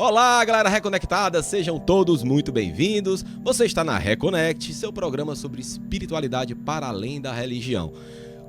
Olá, galera reconectada, sejam todos muito bem-vindos. Você está na Reconnect, seu programa sobre espiritualidade para além da religião.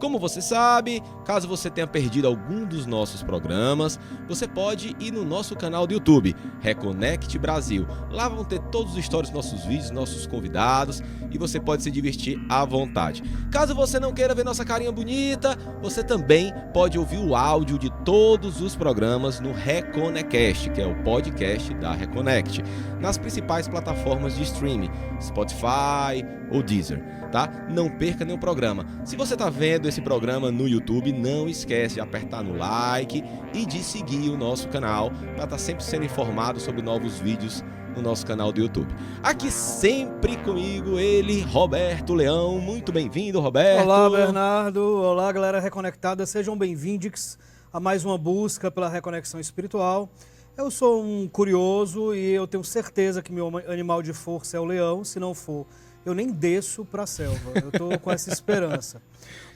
Como você sabe, caso você tenha perdido algum dos nossos programas, você pode ir no nosso canal do YouTube, Reconnect Brasil. Lá vão ter todos os stories dos nossos vídeos, nossos convidados, e você pode se divertir à vontade. Caso você não queira ver nossa carinha bonita, você também pode ouvir o áudio de todos os programas no Reconnecast, que é o podcast da Reconnect, nas principais plataformas de streaming, Spotify ou Deezer, tá? Não perca nenhum programa. Se você está vendo esse programa no YouTube, não esquece de apertar no like e de seguir o nosso canal para estar sempre sendo informado sobre novos vídeos no nosso canal do YouTube. Aqui sempre comigo ele, Roberto Leão. Muito bem-vindo, Roberto. Olá, Bernardo. Olá, galera reconectada. Sejam bem-vindos a mais uma busca pela reconexão espiritual. Eu sou um curioso e eu tenho certeza que meu animal de força é o leão. Se não for, eu nem desço para a selva. Eu estou com essa esperança.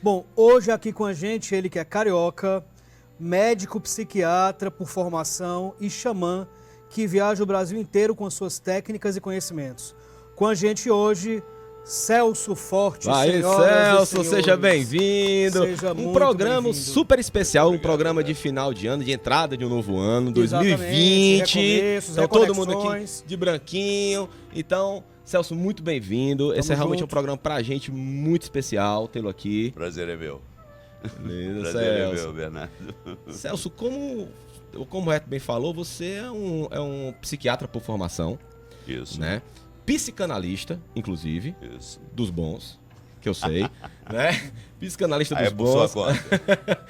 Bom, hoje aqui com a gente, ele que é carioca, médico psiquiatra por formação e xamã, que viaja o Brasil inteiro com as suas técnicas e conhecimentos. Com a gente hoje, Celso Forte. Aí, Celso, seja bem-vindo. Um programa super especial, um programa de final de ano, de entrada de um novo ano, 2020. Então, todo mundo aqui de branquinho. Então, Celso, muito bem-vindo. Esse é realmente um programa pra gente muito especial tê-lo aqui. Prazer é meu. Beleza, Prazer Celso. é meu, Bernardo. Celso, como o Reto bem falou, você é um psiquiatra por formação. Isso. Né? Psicanalista, inclusive. Isso. Dos bons, que eu sei. Né? Psicanalista dos é por bons. sua conta.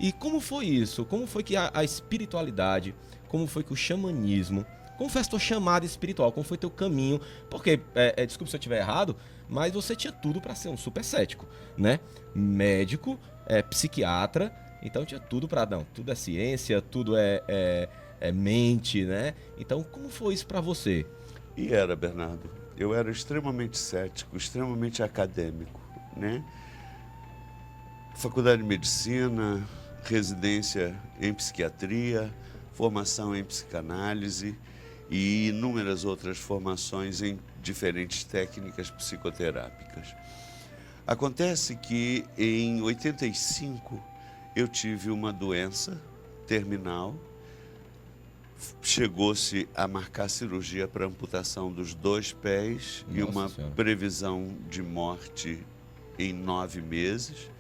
E como foi isso? Como foi que a espiritualidade, como foi que o xamanismo, como foi a tua chamada espiritual? Como foi teu caminho? Porque, desculpe se eu estiver errado, mas você tinha tudo para ser um super cético, né? Médico, psiquiatra, então tinha tudo para... Não, tudo é ciência, tudo é mente, né? Então, como foi isso para você? E era, Bernardo. Eu era extremamente cético, extremamente acadêmico, né? Faculdade de Medicina, residência em psiquiatria, formação em psicanálise e inúmeras outras formações em diferentes técnicas psicoterápicas. Acontece que em 85 eu tive uma doença terminal. Chegou-se a marcar cirurgia para amputação dos 2 pés. Nossa, e uma senhora. Previsão de morte em 9 meses.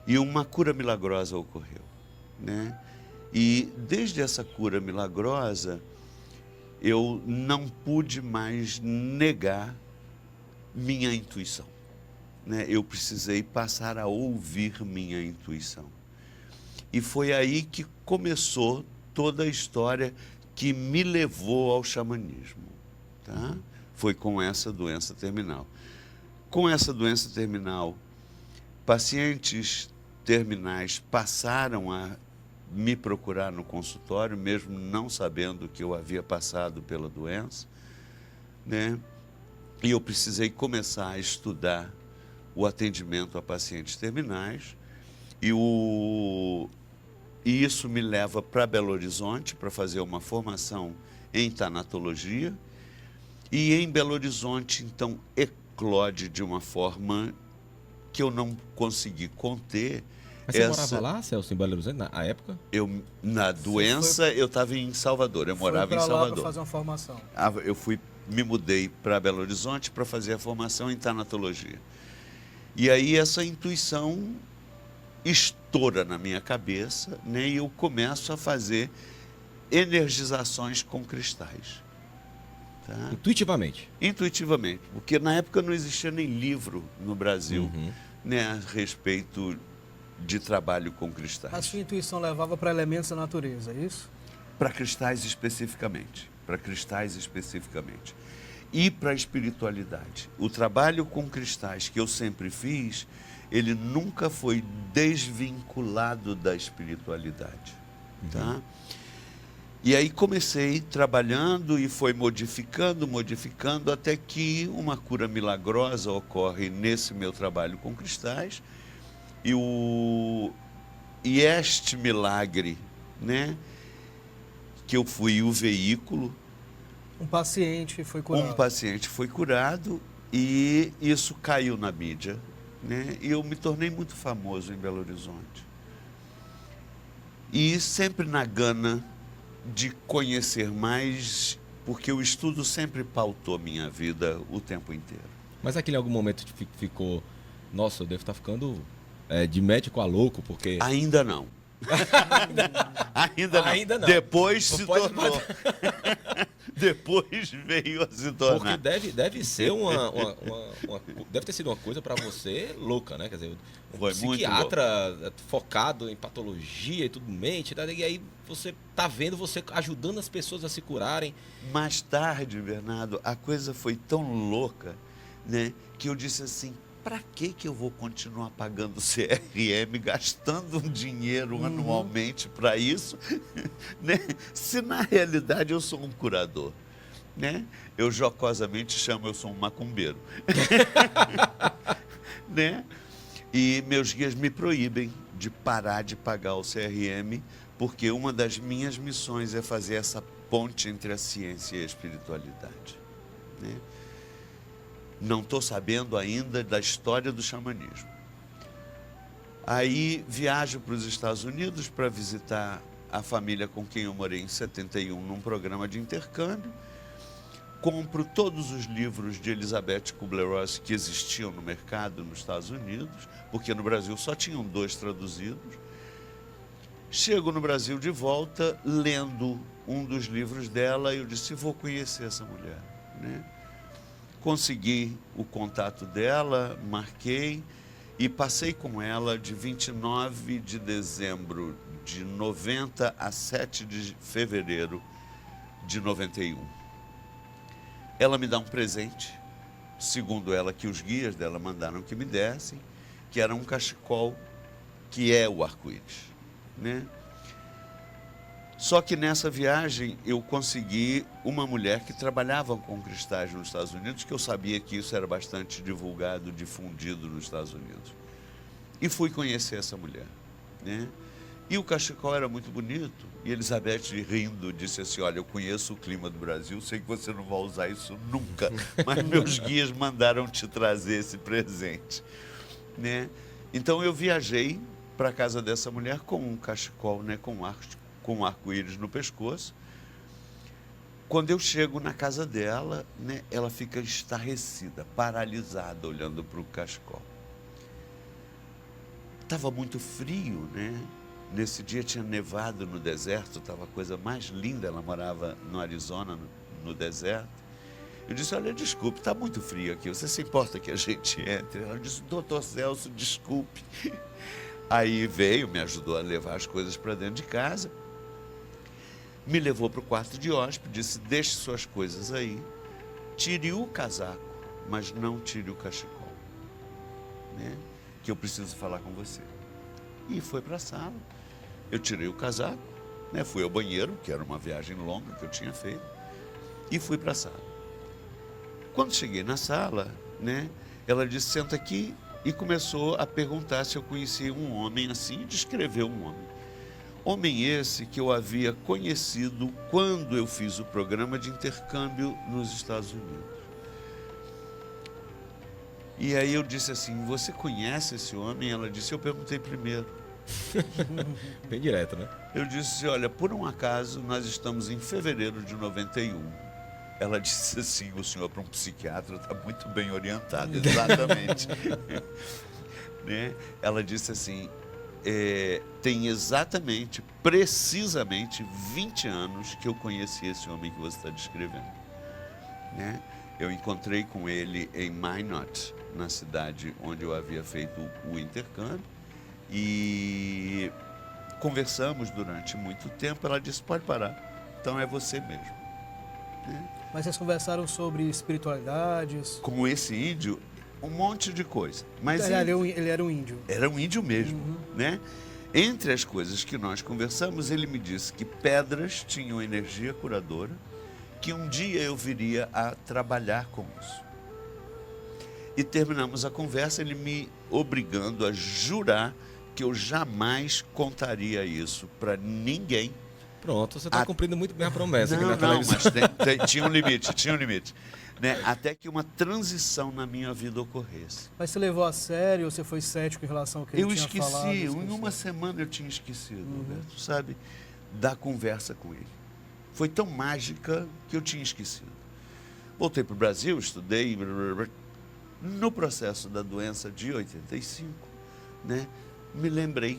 E uma cura milagrosa ocorreu, né? E desde essa cura milagrosa, eu não pude mais negar minha intuição, né? Eu precisei passar a ouvir minha intuição. E foi aí que começou toda a história que me levou ao xamanismo, tá? Foi com essa doença terminal. Com essa doença terminal, pacientes terminais passaram a me procurar no consultório, mesmo não sabendo que eu havia passado pela doença, né? E eu precisei começar a estudar o atendimento a pacientes terminais e isso me leva para Belo Horizonte para fazer uma formação em tanatologia. E em Belo Horizonte, então, eclode de uma forma que eu não consegui conter. Mas você morava lá, Celso, em Belo Horizonte, na época? Na doença, eu estava em Salvador, eu morava em Salvador. Lá para fazer uma formação. Eu me mudei para Belo Horizonte para fazer a formação em tanatologia. E aí essa intuição estoura na minha cabeça, né? E eu começo a fazer energizações com cristais. Tá? Intuitivamente? Intuitivamente, porque na época não existia nem livro no Brasil, né, a respeito de trabalho com cristais. A sua intuição levava para elementos da natureza, é isso? Para cristais especificamente, e para a espiritualidade. O trabalho com cristais que eu sempre fiz, ele nunca foi desvinculado da espiritualidade, tá? E aí comecei trabalhando e foi modificando, até que uma cura milagrosa ocorre nesse meu trabalho com cristais. E este milagre, né, que eu fui o veículo. Um paciente foi curado. Um paciente foi curado e isso caiu na mídia, né? E eu me tornei muito famoso em Belo Horizonte. E sempre na gana de conhecer mais, porque o estudo sempre pautou minha vida o tempo inteiro. Mas aquele em algum momento ficou, nossa, eu devo estar ficando de médico a louco, porque... Ainda não. Ainda não. Depois se tornou. Depois veio a se tornar. Porque deve ser deve ter sido uma coisa para você louca, né? Quer dizer, Foi psiquiatra focado em patologia e tudo mente, e aí você tá vendo você ajudando as pessoas a se curarem. Mais tarde, Bernardo, a coisa foi tão louca, né, que eu disse assim: para que eu vou continuar pagando CRM, gastando um dinheiro anualmente para isso, né? Se na realidade eu sou um curador, né? Eu jocosamente chamo, eu sou um macumbeiro. Né? E meus guias me proíbem de parar de pagar o CRM, porque uma das minhas missões é fazer essa ponte entre a ciência e a espiritualidade, né? Não estou sabendo ainda da história do xamanismo. Aí viajo para os Estados Unidos para visitar a família com quem eu morei em 71 num programa de intercâmbio. Compro todos os livros de Elizabeth Kubler-Ross que existiam no mercado nos Estados Unidos, porque no Brasil só tinham 2 traduzidos. Chego no Brasil de volta, lendo um dos livros dela, e eu disse: vou conhecer essa mulher, né? Consegui o contato dela, marquei e passei com ela de 29 de dezembro de 90 a 7 de fevereiro de 91. Ela me dá um presente, segundo ela, que os guias dela mandaram que me dessem, que era um cachecol, que é o arco-íris, né? Só que nessa viagem eu consegui uma mulher que trabalhava com cristais nos Estados Unidos, que eu sabia que isso era bastante divulgado, difundido nos Estados Unidos. E fui conhecer essa mulher, né? E o cachecol era muito bonito. E Elizabeth, rindo, disse assim: olha, eu conheço o clima do Brasil, sei que você não vai usar isso nunca, mas meus guias mandaram te trazer esse presente, né? Então eu viajei para a casa dessa mulher com um cachecol, né, com um arco-íris no pescoço. Quando eu chego na casa dela, né, ela fica estarrecida, paralisada, olhando para o cachecol. Estava muito frio, né? Nesse dia tinha nevado no deserto, estava a coisa mais linda. Ela morava no Arizona, no deserto. Eu disse: olha, desculpe, está muito frio aqui, você se importa que a gente entre? Ela disse: doutor Celso, desculpe. Aí veio, me ajudou a levar as coisas para dentro de casa. Me levou para o quarto de hóspede, disse: deixe suas coisas aí, tire o casaco, mas não tire o cachecol, né? Que eu preciso falar com você. E foi para a sala. Eu tirei o casaco, né? Fui ao banheiro, que era uma viagem longa que eu tinha feito, e fui para a sala. Quando cheguei na sala, né, ela disse: senta aqui, e começou a perguntar se eu conhecia um homem assim, e descreveu um homem. Homem esse que eu havia conhecido quando eu fiz o programa de intercâmbio nos Estados Unidos. E aí eu disse assim: você conhece esse homem? Ela disse: eu perguntei primeiro. Bem direto, né? Eu disse: olha, por um acaso nós estamos em fevereiro de 91. Ela disse assim: o senhor, para um psiquiatra, está muito bem orientado. Exatamente. Né? Ela disse assim: tem exatamente, precisamente 20 anos que eu conheci esse homem que você está descrevendo, né? Eu encontrei com ele em Minot, na cidade onde eu havia feito o intercâmbio, e conversamos durante muito tempo. Ela disse: pode parar, então é você mesmo, né? Mas vocês conversaram sobre espiritualidades? Com esse índio, um monte de coisa. Mas ele era um índio. Era um índio mesmo, né? Entre as coisas que nós conversamos, ele me disse que pedras tinham energia curadora, que um dia eu viria a trabalhar com isso. E terminamos a conversa, ele me obrigando a jurar que eu jamais contaria isso para ninguém, Pronto, você está cumprindo muito bem a promessa aqui na Não, televisão. mas tinha um limite. Né? Até que uma transição na minha vida ocorresse. Mas você levou a sério ou você foi cético em relação ao que ele tinha falado? Em uma semana eu tinha esquecido, Roberto, sabe, da conversa com ele. Foi tão mágica que eu tinha esquecido. Voltei para o Brasil, estudei. No processo da doença de 85, né, me lembrei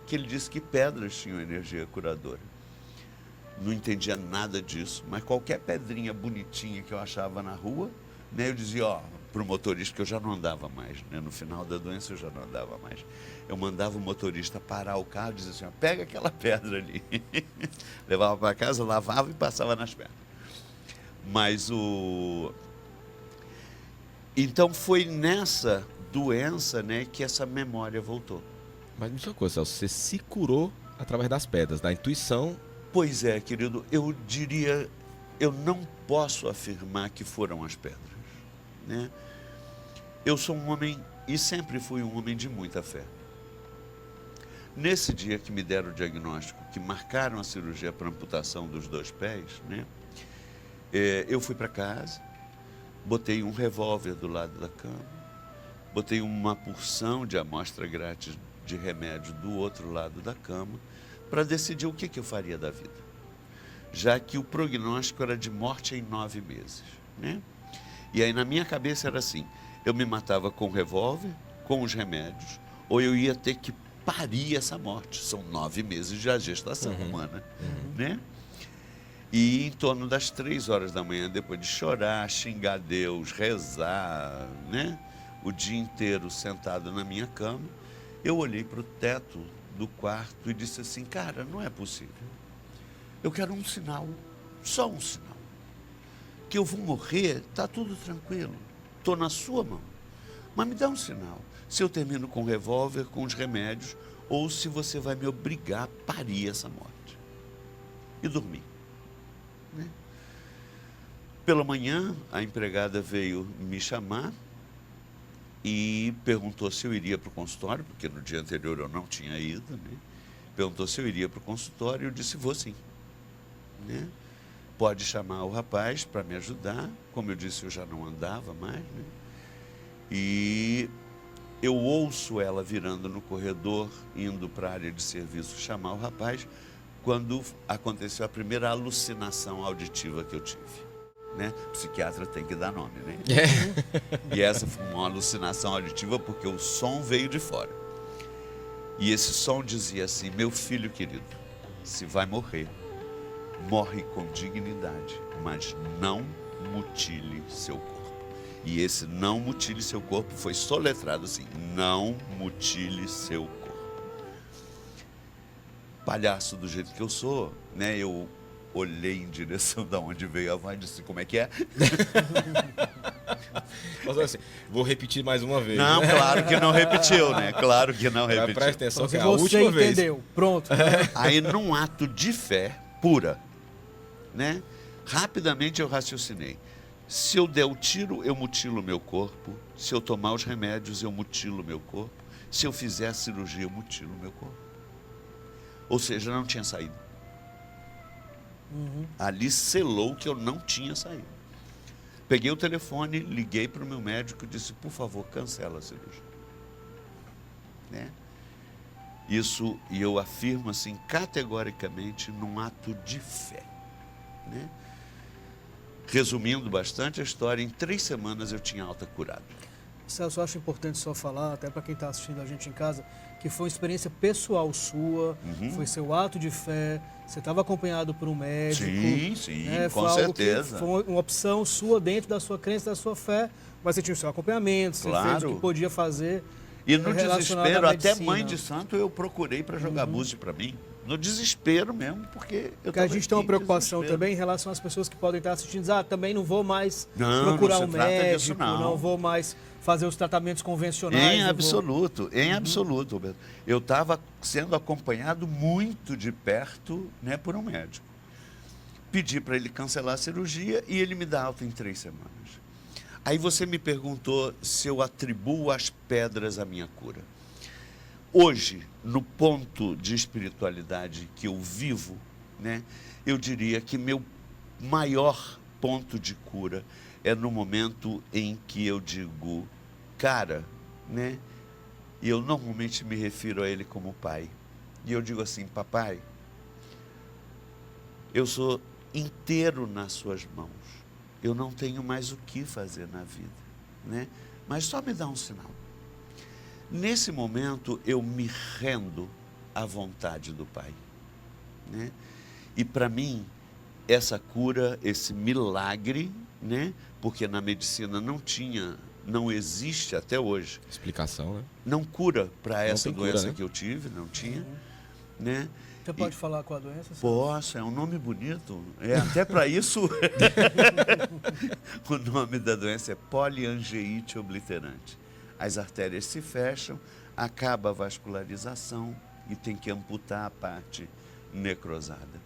que ele disse que pedras tinham energia curadora. Não entendia nada disso, mas qualquer pedrinha bonitinha que eu achava na rua, né, eu dizia, para o motorista, que eu já não andava mais, né, no final da doença eu já não andava mais. Eu mandava o motorista parar o carro e dizia assim, pega aquela pedra ali. Levava para casa, lavava e passava nas pernas. Mas Então foi nessa doença, né, que essa memória voltou. Mas me diz uma coisa, Celso, você se curou através das pedras, da intuição. Pois é, querido, eu diria, eu não posso afirmar que foram as pedras, né? Eu sou um homem, e sempre fui um homem de muita fé. Nesse dia que me deram o diagnóstico, que marcaram a cirurgia para amputação dos 2 pés, né? Eu fui para casa, botei um revólver do lado da cama, botei uma porção de amostra grátis de remédio do outro lado da cama, para decidir o que eu faria da vida, já que o prognóstico era de morte em 9 meses, né? E aí na minha cabeça era assim, eu me matava com o revólver, com os remédios, ou eu ia ter que parir essa morte. São 9 meses de gestação humana, né? E em torno das 3 horas da manhã, depois de chorar, xingar Deus, rezar, né, o dia inteiro sentado na minha cama, eu olhei para o teto do quarto e disse assim, cara, não é possível. Eu quero um sinal, só um sinal. Que eu vou morrer, está tudo tranquilo, estou na sua mão. Mas me dá um sinal, se eu termino com o revólver, com os remédios, ou se você vai me obrigar a parir essa morte. E dormi. Né? Pela manhã, a empregada veio me chamar e perguntou se eu iria para o consultório, porque no dia anterior eu não tinha ido, né? Perguntou se eu iria para o consultório e eu disse, vou sim. Né? Pode chamar o rapaz para me ajudar, como eu disse, eu já não andava mais, né? E eu ouço ela virando no corredor, indo para a área de serviço, chamar o rapaz, quando aconteceu a primeira alucinação auditiva que eu tive. Né? Psiquiatra tem que dar nome, né? E essa foi uma alucinação auditiva porque o som veio de fora. E esse som dizia assim, meu filho querido, se vai morrer, morre com dignidade, mas não mutile seu corpo. E esse não mutile seu corpo foi soletrado assim, não mutile seu corpo. Palhaço do jeito que eu sou, né? Eu olhei em direção da onde veio a voz e disse, como é que é? Mas assim, vou repetir mais uma vez. Não, né? claro que não repetiu, né? Claro que não repetiu. Presta atenção que é a Você última vez. entendeu, pronto. Aí, num ato de fé pura, né? Rapidamente eu raciocinei. Se eu der o tiro, eu mutilo o meu corpo. Se eu tomar os remédios, eu mutilo o meu corpo. Se eu fizer a cirurgia, eu mutilo o meu corpo. Ou seja, não tinha saído. Ali selou que eu não tinha saído. Peguei o telefone, liguei para o meu médico e disse, por favor, cancela a cirurgia. Né? Isso, e eu afirmo assim, categoricamente, num ato de fé. Né? Resumindo bastante a história, em 3 semanas eu tinha alta curada. Celso, eu acho importante só falar, até para quem está assistindo a gente em casa, que foi uma experiência pessoal sua, foi seu ato de fé, você estava acompanhado por um médico. Sim, né? com certeza. Foi uma opção sua dentro da sua crença, da sua fé, mas você tinha o seu acompanhamento, você fez o que podia fazer. E no desespero, até medicina. mãe de santo eu procurei para jogar música para mim. No desespero mesmo, porque eu Porque a gente tem uma preocupação também em relação às pessoas que podem estar assistindo, também não vou mais procurar um médico, não vou mais fazer os tratamentos convencionais. Em absoluto, Roberto. Eu estava sendo acompanhado muito de perto, né, por um médico. Pedi para ele cancelar a cirurgia e ele me dá alta em 3 semanas. Aí você me perguntou se eu atribuo as pedras à minha cura. Hoje, no ponto de espiritualidade que eu vivo, né? Eu diria que meu maior ponto de cura é no momento em que eu digo, cara, né? E eu normalmente me refiro a ele como pai. E eu digo assim, papai, eu sou inteiro nas suas mãos. Eu não tenho mais o que fazer na vida, né? Mas só me dá um sinal. Nesse momento, eu me rendo à vontade do Pai, né? E para mim, essa cura, esse milagre, né? Porque na medicina não existe até hoje. Explicação, né? Não cura para essa doença cura, né? que eu tive, não tinha, né? Você pode falar qual a doença? Posso, é um nome bonito. Até para isso, o nome da doença é poliangeite obliterante. As artérias se fecham, acaba a vascularização e tem que amputar a parte necrosada.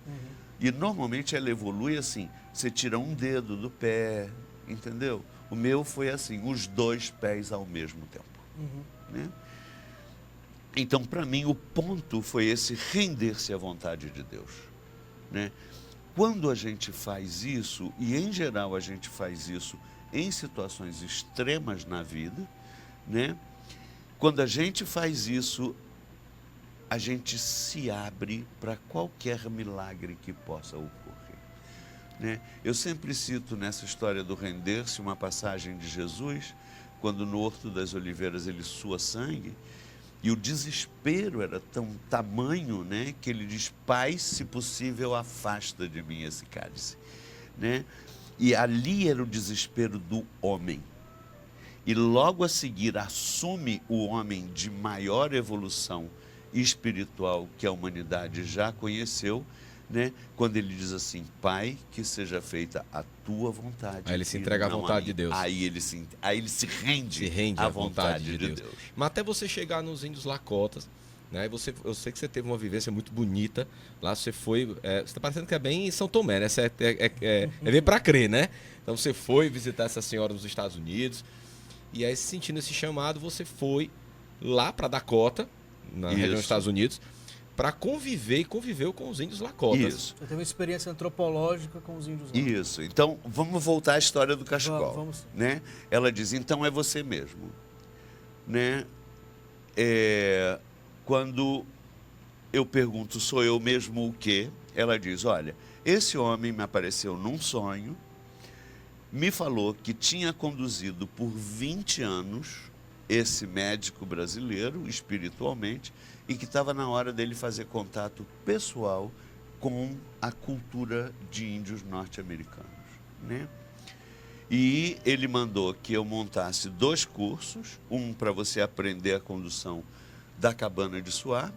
E normalmente ela evolui assim, você tira um dedo do pé, entendeu? O meu foi assim, os 2 pés ao mesmo tempo, né? Então, para mim, o ponto foi esse render-se à vontade de Deus, né? Quando a gente faz isso, e em geral a gente faz isso em situações extremas na vida, né? Quando a gente faz isso, a gente se abre para qualquer milagre que possa ocorrer, né? Eu sempre cito nessa história do render-se uma passagem de Jesus, quando no Horto das Oliveiras ele sua sangue, e o desespero era tamanho, né, que ele diz, Pai, se possível, afasta de mim esse cálice, né? E ali era o desespero do homem. E logo a seguir assume o homem de maior evolução espiritual que a humanidade já conheceu, né? Quando ele diz assim, Pai, que seja feita a tua vontade. Aí ele se entrega à vontade de Deus. Aí ele se rende à vontade de Deus. Mas até você chegar nos índios lacotas, né? Eu sei que você teve uma vivência muito bonita. Lá você foi. Você está parecendo que é bem em São Tomé, né? É ver para crer, né? Então você foi visitar essa senhora nos Estados Unidos. E aí, sentindo esse chamado, você foi lá para Dakota, na região dos Estados Unidos, para conviver e conviveu com os índios lacotas. Isso. Você teve uma experiência antropológica com os índios lá. Isso. Então, vamos voltar à história do cachecol. Vamos. Né? Ela diz, então é você mesmo. Né? Quando eu pergunto, sou eu mesmo o quê? Ela diz, olha, esse homem me apareceu num sonho, me falou que tinha conduzido por 20 anos esse médico brasileiro, espiritualmente, e que estava na hora dele fazer contato pessoal com a cultura de índios norte-americanos, né? E ele mandou que eu montasse 2 cursos, um para você aprender a condução da cabana de suar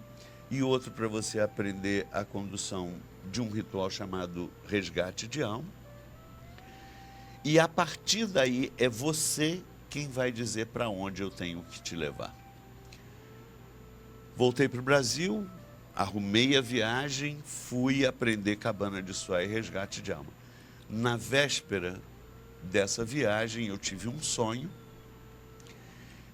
e outro para você aprender a condução de um ritual chamado resgate de alma. E a partir daí é você quem vai dizer para onde eu tenho que te levar. Voltei para o Brasil, arrumei a viagem, fui aprender cabana de suar e resgate de alma. Na véspera dessa viagem, eu tive um sonho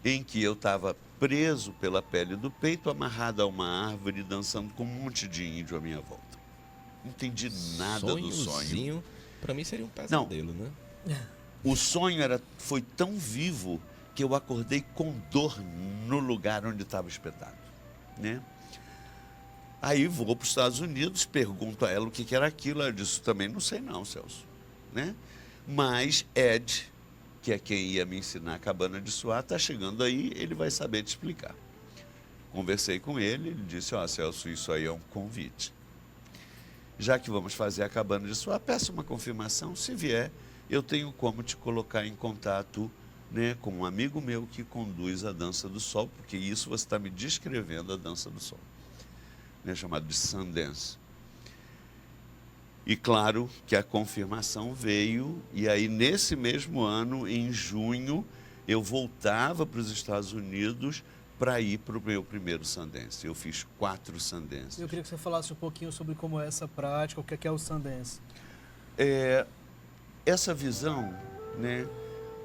em que eu estava preso pela pele do peito, amarrado a uma árvore, dançando com um monte de índio à minha volta. Não entendi nada do sonho. Para mim seria um pesadelo, né? O sonho foi tão vivo que eu acordei com dor no lugar onde estava espetado, né? Aí vou para os Estados Unidos, pergunto a ela o que era aquilo. Ela disse, também não sei não, Celso, né? Mas Ed, que é quem ia me ensinar a cabana de suar, está chegando aí, ele vai saber te explicar. Conversei com ele, ele disse, Celso, isso aí é um convite. Já que vamos fazer a cabana de suar, peça uma confirmação, se vier, eu tenho como te colocar em contato, né, com um amigo meu que conduz a dança do sol, porque isso você está me descrevendo a dança do sol, né, chamado de Sundance. E claro que a confirmação veio, e aí nesse mesmo ano, em junho, eu voltava para os Estados Unidos para ir para o meu primeiro Sundance. Eu fiz 4 Sundances. Eu queria que você falasse um pouquinho sobre como é essa prática, o que é o Sundance. Essa visão, né,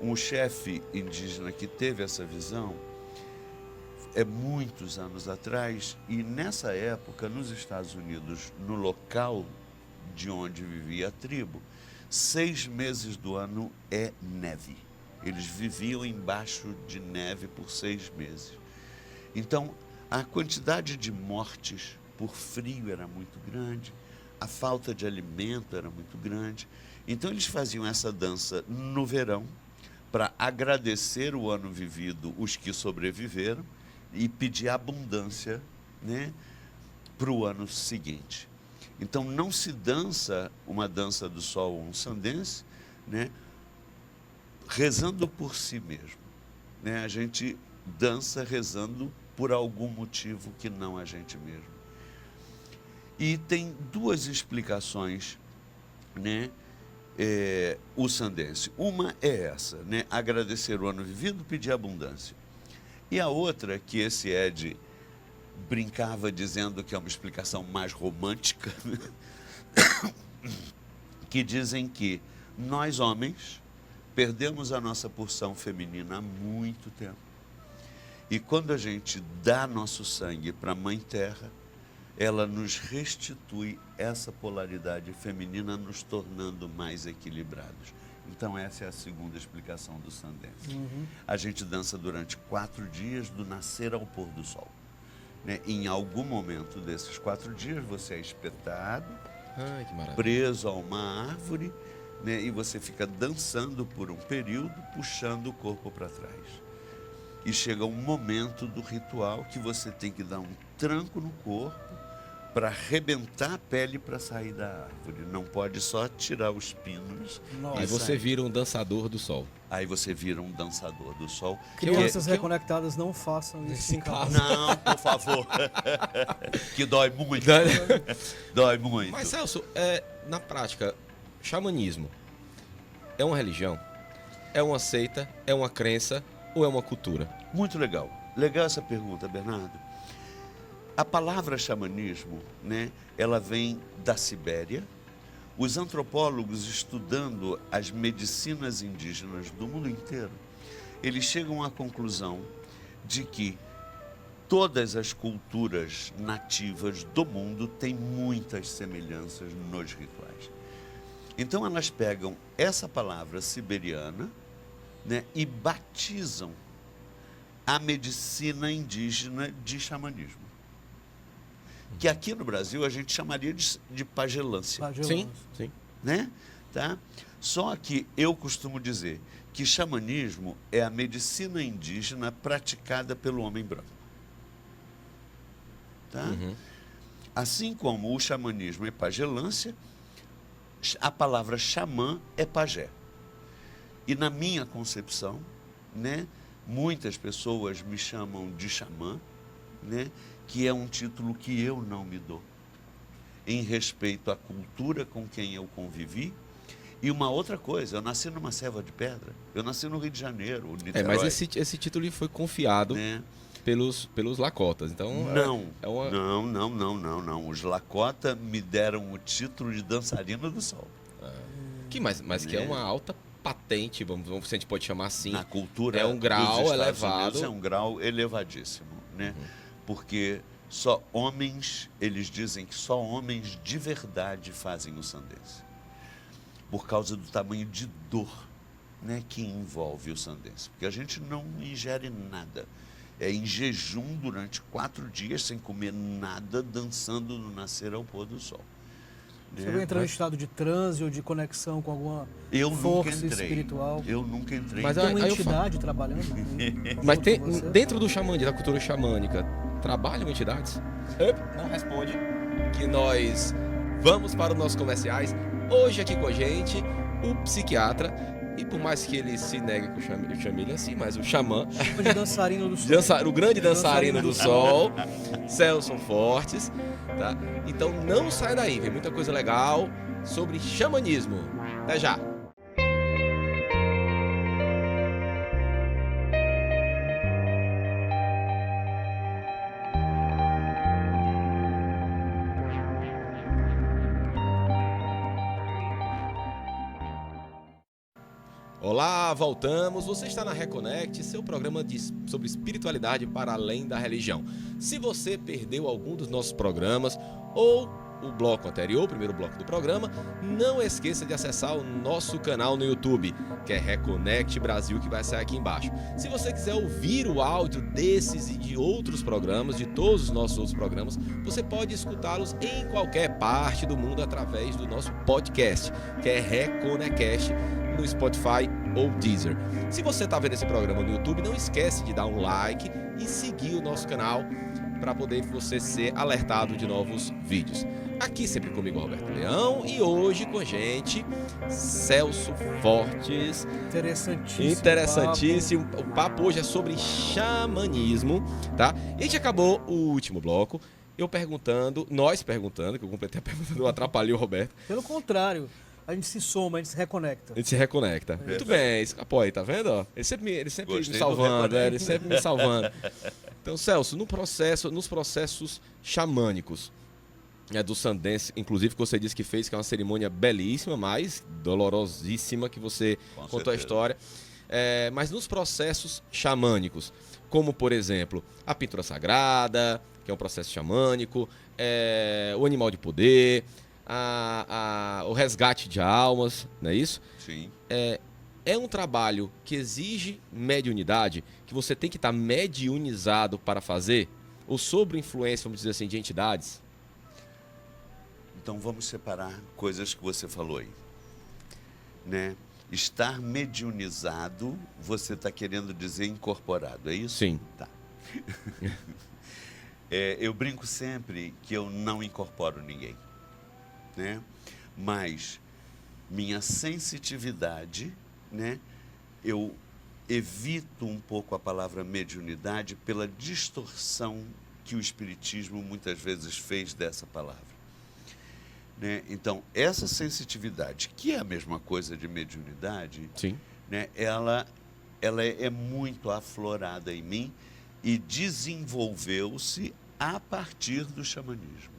um chefe indígena que teve essa visão, muitos anos atrás, e nessa época, nos Estados Unidos, no local de onde vivia a tribo, 6 meses do ano é neve. Eles viviam embaixo de neve por 6 meses. Então, a quantidade de mortes por frio era muito grande, a falta de alimento era muito grande. Então, eles faziam essa dança no verão para agradecer o ano vivido, os que sobreviveram, e pedir abundância, né, para o ano seguinte. Então, não se dança uma dança do sol ou um sandense, né, rezando por si mesmo, né? A gente dança rezando por algum motivo que não a gente mesmo. E tem 2 explicações, né? O sandense. Uma é essa, né? Agradecer o ano vivido, pedir abundância. E a outra, que esse Ed brincava dizendo que é uma explicação mais romântica, que dizem que nós homens perdemos a nossa porção feminina há muito tempo. E quando a gente dá nosso sangue para a Mãe Terra, ela nos restitui essa polaridade feminina, nos tornando mais equilibrados. Então, essa é a segunda explicação do sandense. A gente dança durante 4 dias, do nascer ao pôr do sol, né? Em algum momento desses 4 dias, você é espetado, preso a uma árvore, né? E você fica dançando por um período, puxando o corpo para trás. E chega um momento do ritual que você tem que dar um tranco no corpo para arrebentar a pele para sair da árvore. Não pode só tirar os pinos. Aí você vira um dançador do sol. Aí você vira um dançador do sol. Crianças reconectadas, não façam isso em casa. Não, por favor. Que dói muito. Dói muito. Mas, Celso, na prática, xamanismo é uma religião? É uma seita? É uma crença? Ou é uma cultura? Muito legal. Legal essa pergunta, Bernardo. A palavra xamanismo, né, ela vem da Sibéria. Os antropólogos, estudando as medicinas indígenas do mundo inteiro, eles chegam à conclusão de que todas as culturas nativas do mundo têm muitas semelhanças nos rituais. Então, elas pegam essa palavra siberiana, né, e batizam a medicina indígena de xamanismo. Que aqui no Brasil a gente chamaria de pagelância. Sim, sim. Né? Tá? Só que eu costumo dizer que xamanismo é a medicina indígena praticada pelo homem branco. Tá? Assim como o xamanismo é pagelância, a palavra xamã é pajé. E na minha concepção, né, muitas pessoas me chamam de xamã, né, que é um título que eu não me dou, em respeito à cultura com quem eu convivi. E uma outra coisa, eu nasci numa selva de pedra, eu nasci no Rio de Janeiro, Niterói. Mas esse título foi confiado, né, pelos Lakotas, então... Não. Os Lakota me deram o título de dançarina do sol. Mas que é uma alta patente, vamos, se a gente pode chamar assim. Na cultura é um grau dos elevado. Unidos, é um grau elevadíssimo, né? Porque só homens, eles dizem que só homens de verdade fazem o sandense. Por causa do tamanho de dor, né, que envolve o sandense. Porque a gente não ingere nada. É em jejum durante 4 dias, sem comer nada, dançando no nascer ao pôr do sol. Você vai entrar em estado de transe ou de conexão com alguma força espiritual? Eu nunca entrei. Mas tem uma entidade trabalhando? Mas tem, dentro do xamanismo, da cultura xamânica, trabalham entidades? Não responde. Que nós vamos para os nossos comerciais. Hoje aqui com a gente, o psiquiatra, e por mais que ele se negue que eu chame ele assim, mas o xamã. O dançarino do sol. O grande dançarino do sol, Celso Fortes. Tá? Então não sai daí, vem muita coisa legal sobre xamanismo. Até já! Olá, voltamos. Você está na Reconnect, seu programa sobre espiritualidade para além da religião. Se você perdeu algum dos nossos programas ou o bloco anterior, o primeiro bloco do programa, não esqueça de acessar o nosso canal no YouTube, que é Reconnect Brasil, que vai sair aqui embaixo. Se você quiser ouvir o áudio desses e de outros programas, de todos os nossos outros programas, você pode escutá-los em qualquer parte do mundo através do nosso podcast, que é Reconnect, no Spotify ou Deezer. Se você está vendo esse programa no YouTube, não esquece de dar um like e seguir o nosso canal para poder você ser alertado de novos vídeos. Aqui sempre comigo, Roberto Leão, e hoje com a gente, Celso Fortes. Interessantíssimo. O papo hoje é sobre xamanismo, tá? E a gente acabou o último bloco, nós perguntando, que eu completei a pergunta, não atrapalhei o Roberto. Pelo contrário. A gente se soma, a gente se reconecta. A gente se reconecta. Muito bem, escapou aí, tá vendo? Ele sempre me salvando, ele sempre me salvando. Então, Celso, nos processos xamânicos do Sundance, inclusive que você disse que fez, que é uma cerimônia belíssima, mas dolorosíssima, que você contou a história. Mas nos processos xamânicos, como por exemplo, a pintura sagrada, que é um processo xamânico, o animal de poder, o resgate de almas, não é isso? Sim. É um trabalho que exige mediunidade, que você tem que estar mediunizado para fazer, ou sob influência, vamos dizer assim, de entidades? Então vamos separar coisas que você falou aí, né? Estar mediunizado, você está querendo dizer incorporado, é isso? Sim. Tá. Eu brinco sempre que eu não incorporo ninguém, né? Mas minha sensitividade, né? Eu evito um pouco a palavra mediunidade pela distorção que o Espiritismo muitas vezes fez dessa palavra, né? Então, essa sensitividade, que é a mesma coisa de mediunidade, sim, né? Ela é muito aflorada em mim e desenvolveu-se a partir do xamanismo.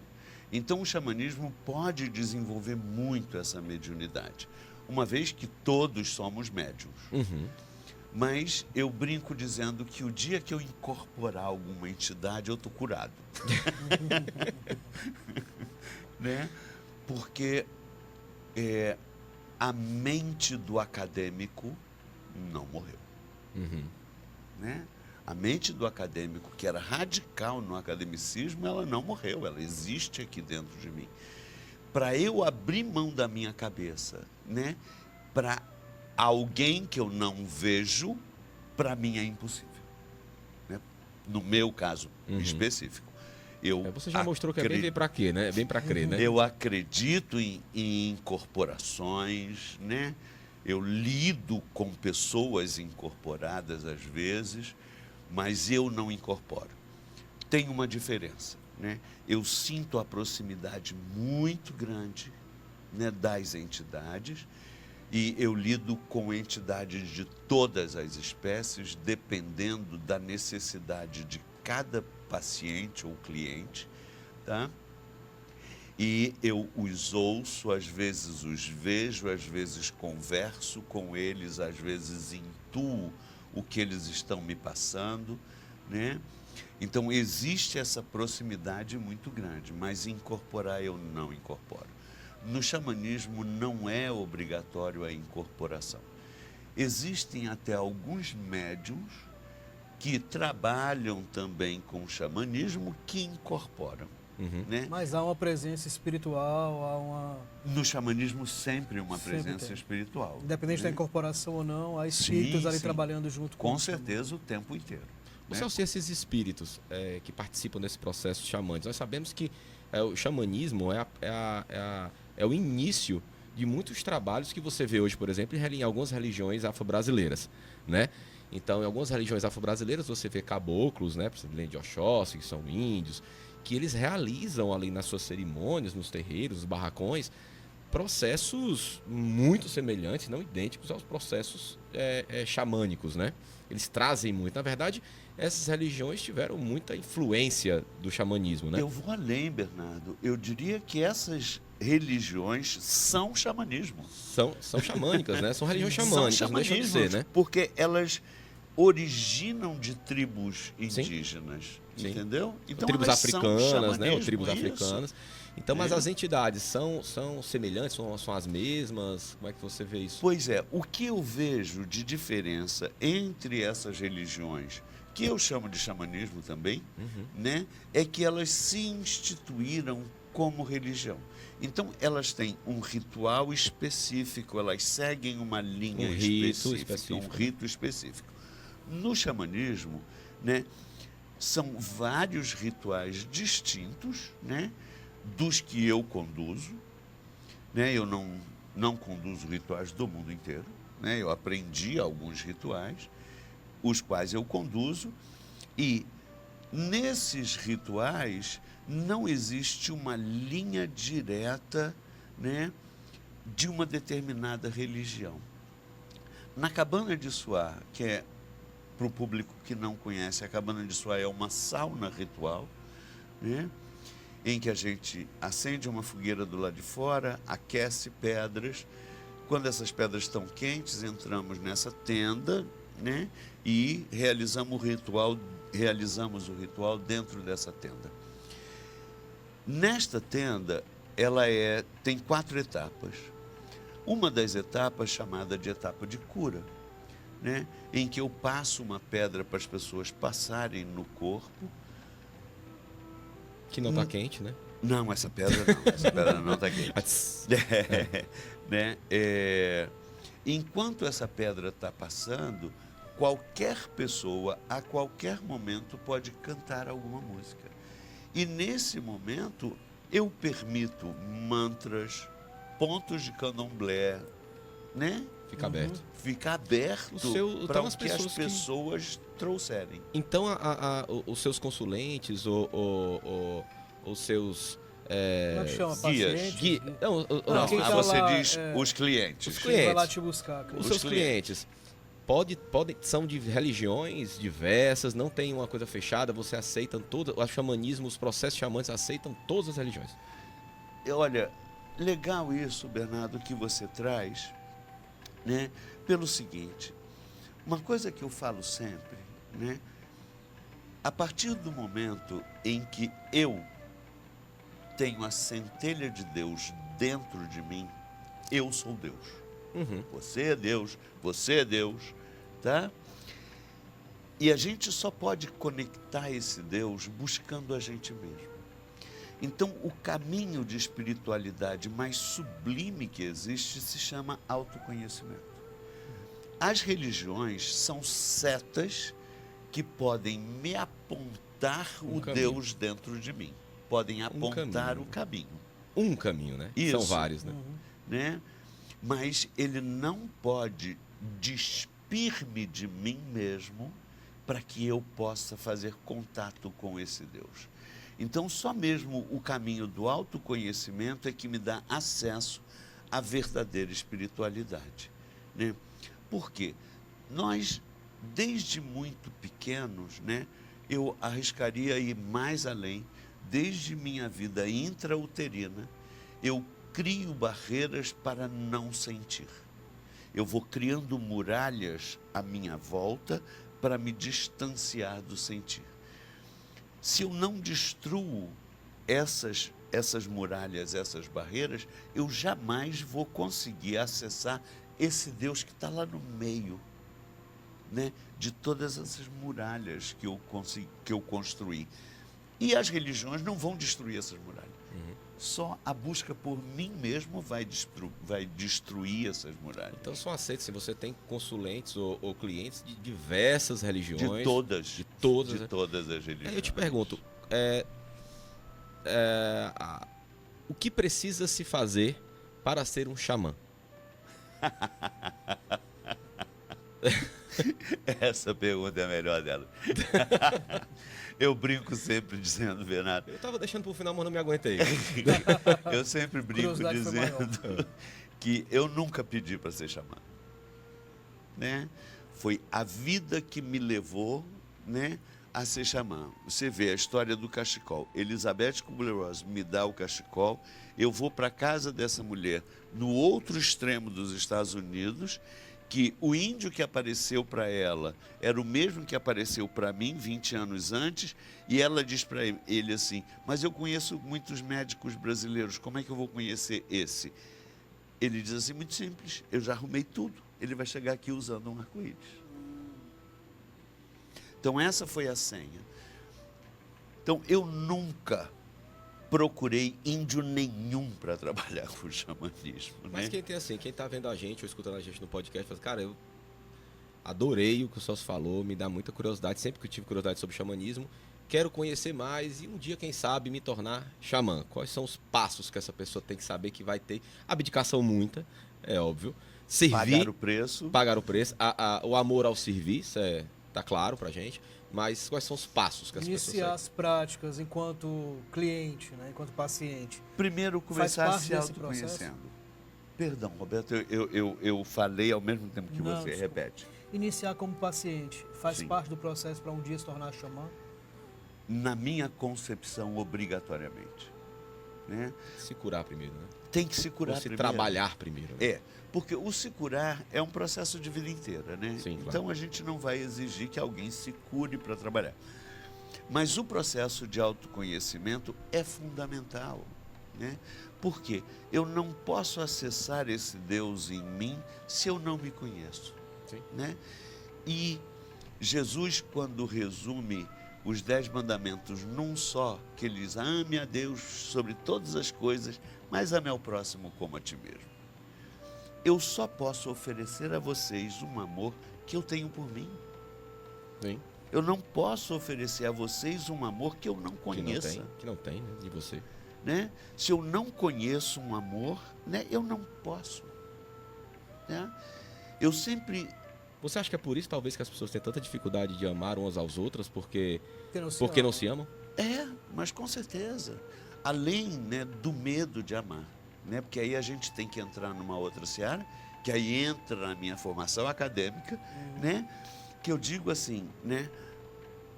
Então, o xamanismo pode desenvolver muito essa mediunidade, uma vez que todos somos médiuns. Uhum. Mas eu brinco dizendo que o dia que eu incorporar alguma entidade, eu estou curado. Né? Porque a mente do acadêmico não morreu. Uhum. Né? A mente do acadêmico, que era radical no academicismo, ela não morreu, ela existe aqui dentro de mim. Para eu abrir mão da minha cabeça, né, para alguém que eu não vejo, para mim é impossível. Né? No meu caso específico. Você já mostrou que é bem para quê, né? É bem para crer, né? Eu acredito em incorporações, né? Eu lido com pessoas incorporadas às vezes, mas eu não incorporo. Tem uma diferença, né? Eu sinto a proximidade muito grande, né, das entidades, e eu lido com entidades de todas as espécies, dependendo da necessidade de cada paciente ou cliente, tá? E eu os ouço, às vezes os vejo, às vezes converso com eles, às vezes intuo o que eles estão me passando, né? Então, existe essa proximidade muito grande, mas incorporar eu não incorporo. No xamanismo não é obrigatório a incorporação. Existem até alguns médiuns que trabalham também com o xamanismo que incorporam. Uhum. Né? Mas há uma presença espiritual, há uma... No xamanismo sempre uma Sempre presença tem. espiritual. Independente né? da incorporação ou não, há espíritos ali sim. trabalhando junto com Com certeza o tempo inteiro. Você né? esses espíritos que participam desse processo xamânico, nós sabemos que o xamanismo é o início de muitos trabalhos que você vê hoje, por exemplo, em algumas religiões afro-brasileiras, né? Então, em algumas religiões afro-brasileiras você vê caboclos, né, por exemplo, de Oxóssi, que são índios, que eles realizam ali nas suas cerimônias, nos terreiros, nos barracões, processos muito semelhantes, não idênticos aos processos xamânicos, né? Eles trazem muito. Na verdade, essas religiões tiveram muita influência do xamanismo, né? Eu vou além, Bernardo. Eu diria que essas religiões são xamanismo. São xamânicas, né? São religiões xamânicas, são não deixam de ser, né? porque elas originam de tribos indígenas. Sim. Entendeu? Então, tribos africanas, né? Ou tribos isso. africanas. Então, mas as entidades são semelhantes, são as mesmas? Como é que você vê isso? Pois é, o que eu vejo de diferença entre essas religiões, que eu chamo de xamanismo também, né, é que elas se instituíram como religião. Então, elas têm um ritual específico, elas seguem uma linha específica, um rito específico. No xamanismo, né, são vários rituais distintos, né, dos que eu conduzo, né? Eu não conduzo rituais do mundo inteiro, né? Eu aprendi alguns rituais, os quais eu conduzo, e nesses rituais não existe uma linha direta, né, de uma determinada religião. Na Cabana de Suá, que é, para o público que não conhece, a Cabana de Suá é uma sauna ritual, né, em que a gente acende uma fogueira do lado de fora, aquece pedras. Quando essas pedras estão quentes, entramos nessa tenda, né, e realizamos o ritual dentro dessa tenda. Nesta tenda, ela tem 4 etapas. Uma das etapas chamada de etapa de cura, né, em que eu passo uma pedra para as pessoas passarem no corpo. Que não está quente, né? Não, essa pedra não está quente. Né? Enquanto essa pedra está passando, qualquer pessoa, a qualquer momento, pode cantar alguma música. E nesse momento, eu permito mantras, pontos de candomblé, né? Fica aberto. Fica aberto para o que as pessoas trouxerem. Então, os seus consulentes, os seus... Como é que chama? Pacientes? Não, você diz os clientes. Os clientes. Vai lá te buscar. Os seus clientes. São de religiões diversas, não tem uma coisa fechada, você aceita todas, o xamanismo, os processos xamânicos aceitam todas as religiões. Olha, legal isso, Bernardo, que você traz, né? Pelo seguinte, uma coisa que eu falo sempre, né? A partir do momento em que eu tenho a centelha de Deus dentro de mim, eu sou Deus. Você é Deus, você é Deus, tá? E a gente só pode conectar esse Deus buscando a gente mesmo. Então, o caminho de espiritualidade mais sublime que existe se chama autoconhecimento. As religiões são setas que podem me apontar o Deus dentro de mim. Podem apontar o caminho. Um caminho, né? Isso. São vários, né? Né? Mas ele não pode despir-me de mim mesmo para que eu possa fazer contato com esse Deus. Então, só mesmo o caminho do autoconhecimento é que me dá acesso à verdadeira espiritualidade, né? Por quê? Nós, desde muito pequenos, né, eu arriscaria ir mais além, desde minha vida intrauterina, eu crio barreiras para não sentir. Eu vou criando muralhas à minha volta para me distanciar do sentir. Se eu não destruo essas muralhas, essas barreiras, eu jamais vou conseguir acessar esse Deus que está lá no meio, né, de todas essas muralhas que eu construí. E as religiões não vão destruir essas muralhas. Só a busca por mim mesmo vai destruir essas muralhas. Então são aceitos, se você tem consulentes ou clientes de diversas religiões. De todas. De todas as religiões. Aí eu te pergunto, o que precisa se fazer para ser um xamã? Essa pergunta é a melhor dela. Eu brinco sempre dizendo, Bernardo. Eu estava deixando para o final, mas não me aguentei. Eu sempre brinco dizendo que eu nunca pedi para ser xamã, né? Foi a vida que me levou, né, a ser xamã. Você vê a história do cachecol. Elizabeth Kubler-Ross me dá o cachecol, eu vou para a casa dessa mulher no outro extremo dos Estados Unidos que o índio que apareceu para ela era o mesmo que apareceu para mim 20 anos antes, e ela diz para ele assim, mas eu conheço muitos médicos brasileiros, como é que eu vou conhecer esse? Ele diz assim, muito simples, eu já arrumei tudo, ele vai chegar aqui usando um arco-íris. Então essa foi a senha. Então eu nunca procurei índio nenhum para trabalhar com o xamanismo. Mas né? quem está vendo a gente ou escutando a gente no podcast, fala, cara, eu adorei o que o Celso falou, me dá muita curiosidade, sempre que eu tive curiosidade sobre xamanismo, quero conhecer mais e um dia, quem sabe, me tornar xamã. Quais são os passos que essa pessoa tem que saber que vai ter? Abdicação muita, é óbvio. Servir, pagar o preço, o amor ao serviço, tá claro pra gente. Mas quais são os passos que as pessoas seguem? Iniciar as práticas enquanto cliente, né, enquanto paciente. Primeiro, começar se autoconhecendo. Perdão, Roberto, eu falei ao mesmo tempo que você. Desculpa. Repete. Iniciar como paciente faz Sim. parte do processo para um dia se tornar xamã? Na minha concepção, obrigatoriamente. Né? Se curar primeiro, né? Tem que se curar primeiro. trabalhar primeiro. Né? Porque o se curar é um processo de vida inteira, né? Sim, claro. Então a gente não vai exigir que alguém se cure para trabalhar. Mas o processo de autoconhecimento é fundamental, né? Por quê? Eu não posso acessar esse Deus em mim se eu não me conheço. Sim. Né? E Jesus, quando resume os 10 mandamentos num só, que ele diz, ame a Deus sobre todas as coisas, mas ame ao próximo como a ti mesmo. Eu só posso oferecer a vocês um amor que eu tenho por mim. Sim. Eu não posso oferecer a vocês um amor que eu não conheça. Que não tem, né, de você. Né? Se eu não conheço um amor, né, eu não posso. Né? Eu sempre... Você acha que é por isso, talvez, que as pessoas têm tanta dificuldade de amar umas às outras, porque não se amam? Mas com certeza. Além, né, do medo de amar. Né? Porque aí a gente tem que entrar numa outra seara, que aí entra na minha formação acadêmica, né? Que eu digo assim, né?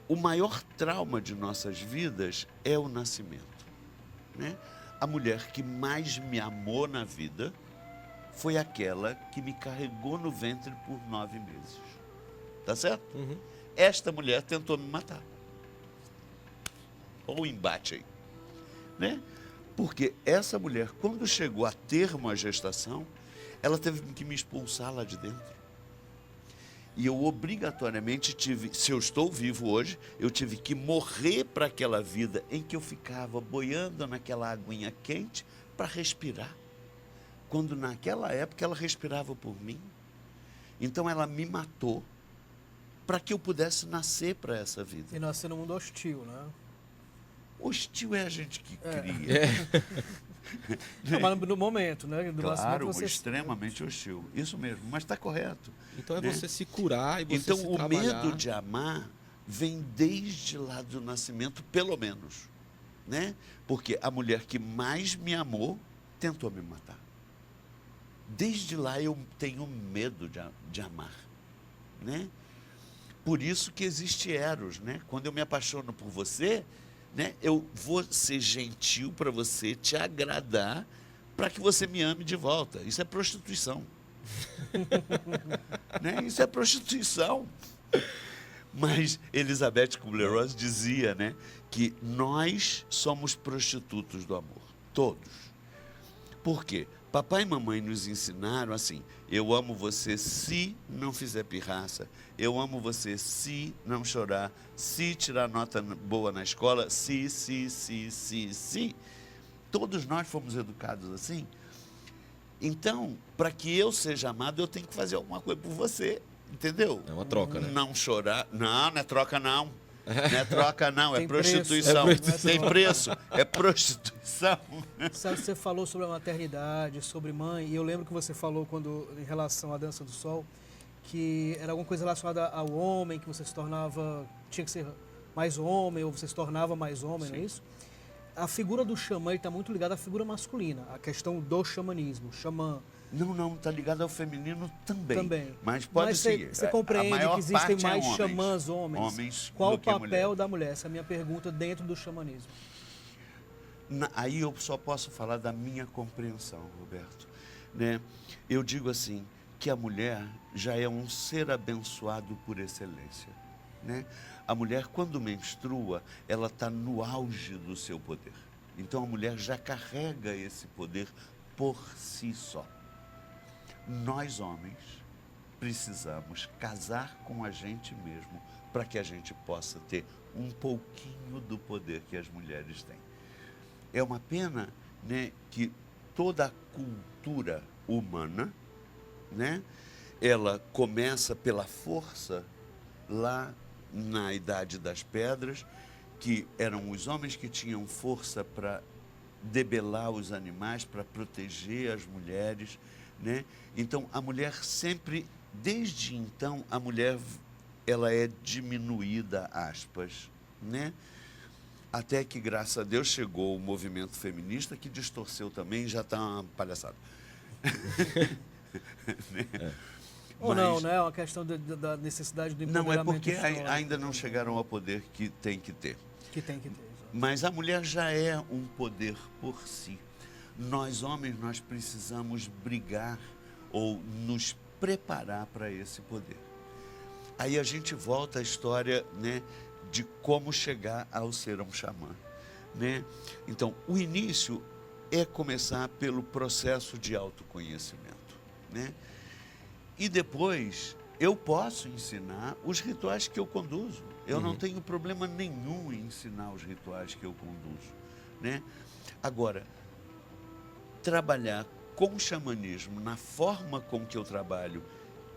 O maior trauma de nossas vidas é o nascimento. Né? A mulher que mais me amou na vida foi aquela que me carregou no ventre por 9 meses. Tá certo? Uhum. Esta mulher tentou me matar. Olha o embate aí. Né? Porque essa mulher, quando chegou a termo a gestação, ela teve que me expulsar lá de dentro. E eu obrigatoriamente tive, se eu estou vivo hoje, eu tive que morrer para aquela vida em que eu ficava boiando naquela aguinha quente para respirar. Quando naquela época ela respirava por mim. Então ela me matou para que eu pudesse nascer para essa vida. E nascer num mundo hostil, né? Hostil é a gente que cria. Mas no momento, né? Do claro, você... extremamente hostil. Isso mesmo, mas está correto. Então é né? você se curar e você então, se o trabalhar. medo de amar vem desde lá do nascimento, pelo menos. Né? Porque a mulher que mais me amou tentou me matar. Desde lá eu tenho medo de amar. Né? Por isso que existe Eros. Né? Quando eu me apaixono por você... Né? Eu vou ser gentil para você, te agradar, para que você me ame de volta. Isso é prostituição. Né? Isso é prostituição. Mas Elizabeth Kubler-Ross dizia, né, que nós somos prostitutos do amor. Todos. Por quê? Papai e mamãe nos ensinaram assim, eu amo você se não fizer pirraça, eu amo você se não chorar, se tirar nota boa na escola, se. Todos nós fomos educados assim. Então, para que eu seja amado, eu tenho que fazer alguma coisa por você, entendeu? É uma troca, né? Não chorar, não é troca não. Não é troca não, é prostituição. Tem preço, é prostituição. Sabe, você falou sobre a maternidade, sobre mãe, e eu lembro que você falou quando, em relação à dança do sol, que era alguma coisa relacionada ao homem, que você se tornava, tinha que ser mais homem, ou você se tornava mais homem, não é isso? A figura do xamã está muito ligada à figura masculina, a questão do xamanismo, xamã. Não, está ligado ao feminino também. Mas pode seguir. Você compreende que existem mais xamãs homens. Qual o papel da mulher? Essa é a minha pergunta dentro do xamanismo. Aí eu só posso falar da minha compreensão, Roberto. Né? Eu digo assim, que a mulher já é um ser abençoado por excelência, né? A mulher, quando menstrua, ela está no auge do seu poder. Então, a mulher já carrega esse poder por si só. Nós, homens, precisamos casar com a gente mesmo para que a gente possa ter um pouquinho do poder que as mulheres têm. É uma pena, né, que toda a cultura humana, né, ela começa pela força lá na Idade das Pedras, que eram os homens que tinham força para debelar os animais, para proteger as mulheres, né? Então, a mulher sempre, desde então, a mulher, ela é diminuída, aspas, né? Até que, graças a Deus, chegou o movimento feminista, que distorceu também, já está uma palhaçada. Né? Ou não, né? É uma questão da necessidade do empoderamento. Não, é porque histórico, ainda não chegaram ao poder que tem que ter. que tem que ter. Exato. Mas a mulher já é um poder por si. Nós, homens, nós precisamos brigar ou nos preparar para esse poder. Aí a gente volta à história, né, de como chegar ao ser um xamã, né? Então, o início é começar pelo processo de autoconhecimento, né? E depois eu posso ensinar os rituais que eu conduzo. Eu não tenho problema nenhum em ensinar os rituais que eu conduzo, né? Agora, trabalhar com o xamanismo na forma com que eu trabalho,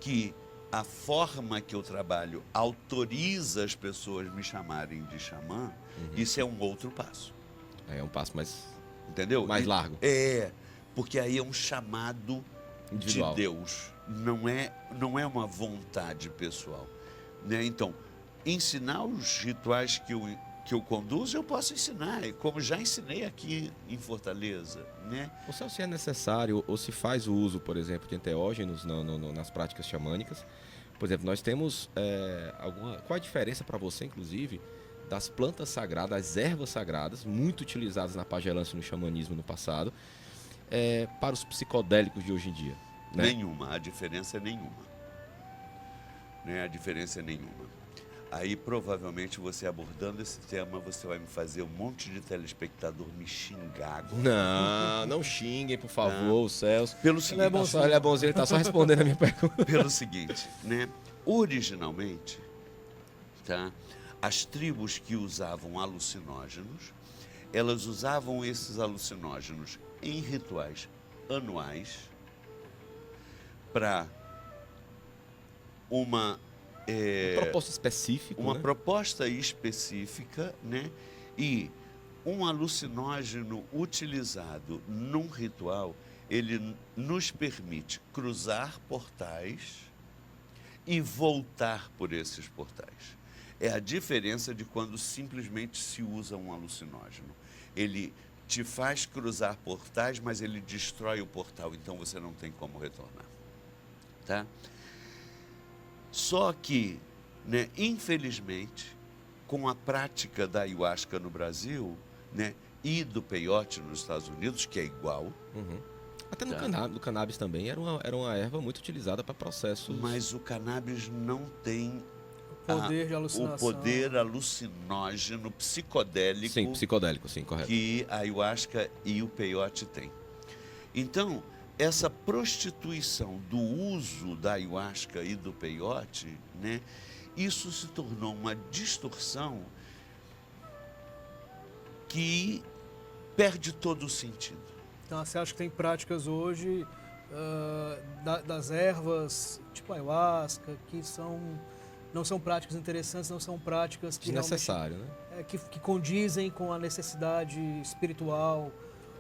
que a forma que eu trabalho autoriza as pessoas me chamarem de xamã, isso é um outro passo. É um passo mais, entendeu? mais largo. É, porque aí é um chamado Individual. de Deus, não é uma vontade pessoal, né? Então, ensinar os rituais que eu conduzo, eu posso ensinar, como já ensinei aqui em Fortaleza, né? Ou se é necessário, ou se faz o uso, por exemplo, de enteógenos nas práticas xamânicas. Por exemplo, nós temos qual a diferença para você, inclusive, das plantas sagradas, das ervas sagradas, muito utilizadas na pagelância e no xamanismo no passado, para os psicodélicos de hoje em dia? Né? Nenhuma, a diferença é nenhuma. Né? A diferença é nenhuma. Aí, provavelmente, você abordando esse tema, você vai me fazer um monte de telespectador me xingar agora. Não xinguem, por favor, o Celso. Pelo seguinte, Ele é bonzinho, ele está só respondendo a minha pergunta. Pelo seguinte, né? Originalmente, tá? As tribos que usavam alucinógenos, elas usavam esses alucinógenos em rituais anuais para uma proposta específica, uma né? proposta específica, né? E um alucinógeno utilizado num ritual, ele nos permite cruzar portais e voltar por esses portais. É a diferença de quando simplesmente se usa um alucinógeno. Ele te faz cruzar portais, mas ele destrói o portal, então você não tem como retornar, tá? Só que, né, infelizmente, com a prática da ayahuasca no Brasil, né, e do peyote nos Estados Unidos, que é igual. Até no cannabis também era uma erva muito utilizada para processos. Mas o cannabis não tem Poder de alucinação. o poder alucinógeno, psicodélico. Sim, psicodélico, sim, correto. Que a ayahuasca e o peyote têm. Então, essa prostituição do uso da ayahuasca e do peyote, né, isso se tornou uma distorção que perde todo o sentido. Então, você acha que tem práticas hoje das ervas, tipo ayahuasca, que não são práticas interessantes, não são práticas que desnecessário, né? Que condizem com a necessidade espiritual,